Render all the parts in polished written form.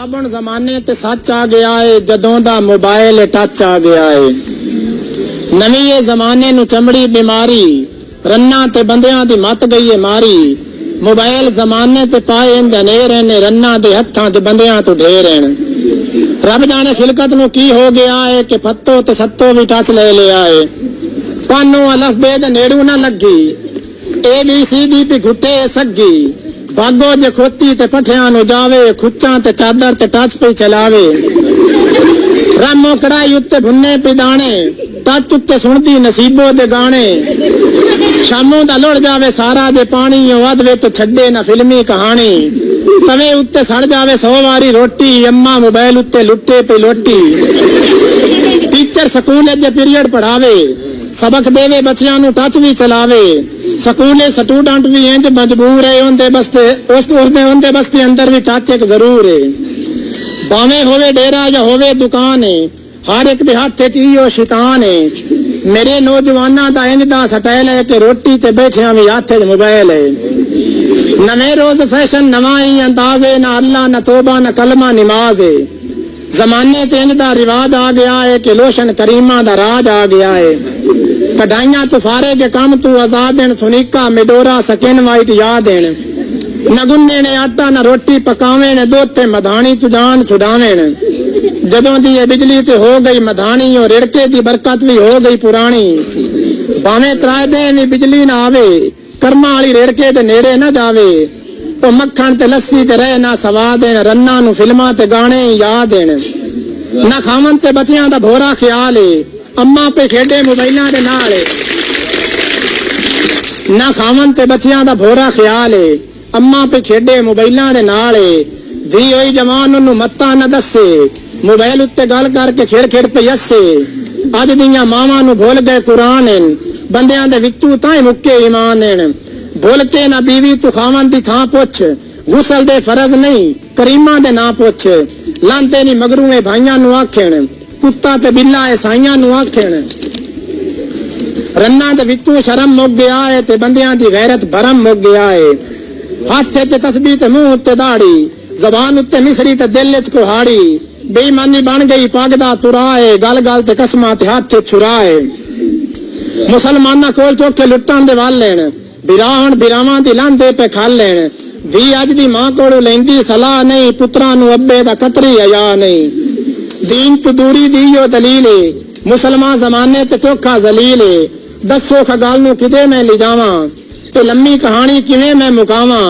अब हुण जमाने ते सच आ गया है, जदों दा मोबाइल टच आ गया है। नवीं ये जमाने नूं चमड़ी बीमारी, रन्ना ते बंदियां दी मत गई है मारी। मोबाइल जमाने ते पाए धनेर ने, रन्ना दे हत्थां च बंदियां तो ढेर हैं। रब जाने खिलकत नूं की हो गया है कि फत्तो ते सत्तो भी टच ले लिया है। पानो अलफ बेद नेड़ू ना लगी, ABCD भी घुटे सगी। भागो जे खोती ते पठियां नु जावे, खुच्चां ते चादर ते टच पे चलावे। रामो कड़ाई उत्ते भुन्ने पे दाने, टच उत्ते सुनदी नसीबो दे गाने। शामों दा लुढ़ जावे सारा दे पानी, वध वे तो छड्डे ना फिल्मी कहानी। तवे उत्ते सड़ जावे 100 वारी रोटी, अम्मा मोबाइल उत्ते लुट्टे पे लोटी। टीचर स्कूल जे पीरियड पढ़ावे, सबक देवे बच्चियां नु टच भी चलावे। स्कूले स्टूडेंट भी इंज मजबूर है, उनदे बस्ते अंदर भी टच एक जरूर है। भावे होवे डेरा या होवे दुकान है, हर एक दे हाथ च इहो शैतान है। मेरे नौजवाना दा इंज दा स्टाइल है कि रोटी ते बैठिया भी हाथ च मोबाइल है। नवे रोज फैशन नवा ही अंदाज है, ना अल्लाह ना तोबा ना कलमा नमाज है। जमाने ते इंज दा रिवाज आ गया है कि लोशन करीमा दा राज आ गया है। कढ़ाइया तो फारे के काम तू आजाद देन, सुनीका मिडोरा सकिन वाइट याद देन। न गुन्ने ने आटा न रोटी पकावे ने, दोते मधानी तू जान छुड़ावे ने। जदों दी बिजली ते हो गई मधानी, और रिड़के दी बरकत भी हो गई पुरानी। भावे त्राए दे भी बिजली ना आवे, कर्मा वाली रिड़के दे नेड़े न जावे। ओ मक्खन ते लस्सी ते रहे ना सवाद देन, रन्ना नु फिल्मां ते गाने याद देन। न खावन ते बच्चियां दा भोरा ख्याल है, अम्मा पे खेडे मोबाइलां दे नाल। ना खावन ते बच्चियां दा भोरा ख्याल है, अम्मा पे खेडे मोबाइलां दे नाल। धी होई जवान उन्नू मत्ता न दसे, मोबाइल उत्ते गल करके खेड़ खेड़ पे यसे। अज दियां मावां नू भुल गए कुरान, बंदियां दे विचू तां मुक्के ईमान। भुल के ना बीवी तू खावन दी थां पुछ, गुसल दे फर्ज नहीं करीमा दे ना पुछ। लांते नी मगरूए भाइयां नू आखेण, कुत्ता ते बिल्ला ईसाइयां नू आखेण। रन्ना दे विचू शर्म मुक गया है, ते बंदियां दी गैरत भरम मुक गया है। हाथ ते तस्बीह ते मुंह उत्ते दाढ़ी, जबान उत्ते मिसरी ते दिल च कुहाड़ी। बेईमानी बन गई पग दा तुरा है, गल गल ते कसमां ते हाथ ते छुरा है। मुसलमाना कोल चौके लुट्टण दे वाल लेण, बिराहण बिरावां दी लांदे पे खल लेण। धी अज दी मां कोलों लैंदी सलाह नहीं, पुत्रां नू अब्बे दा कतरी हया नहीं। दीन तू दूरी दी यो दलीले, मुसलमान जमाने ते चोखा जलीले। दसो खगाल नू किदे मैं ले जावां, ते लम्मी कहानी किवें मैं मुकावां।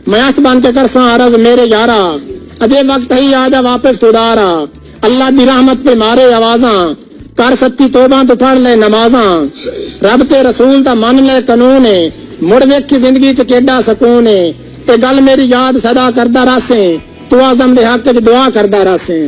मैं हथ बन के करसां अरज मेरे यारा, अजे वक्त ही आजा वापस खुदारा। अल्लाह दी रहमत पे मारे आवाजां, कर सच्ची तोबा तो पढ़ ले नमाजां। रब ते रसूल दा मन ले कानून है, मुड़ वेखी जिंदगी च केडा सकून है। ते गल मेरी याद सदा करदा रसे, तू आजम दे हक च दुआ करदा रसे।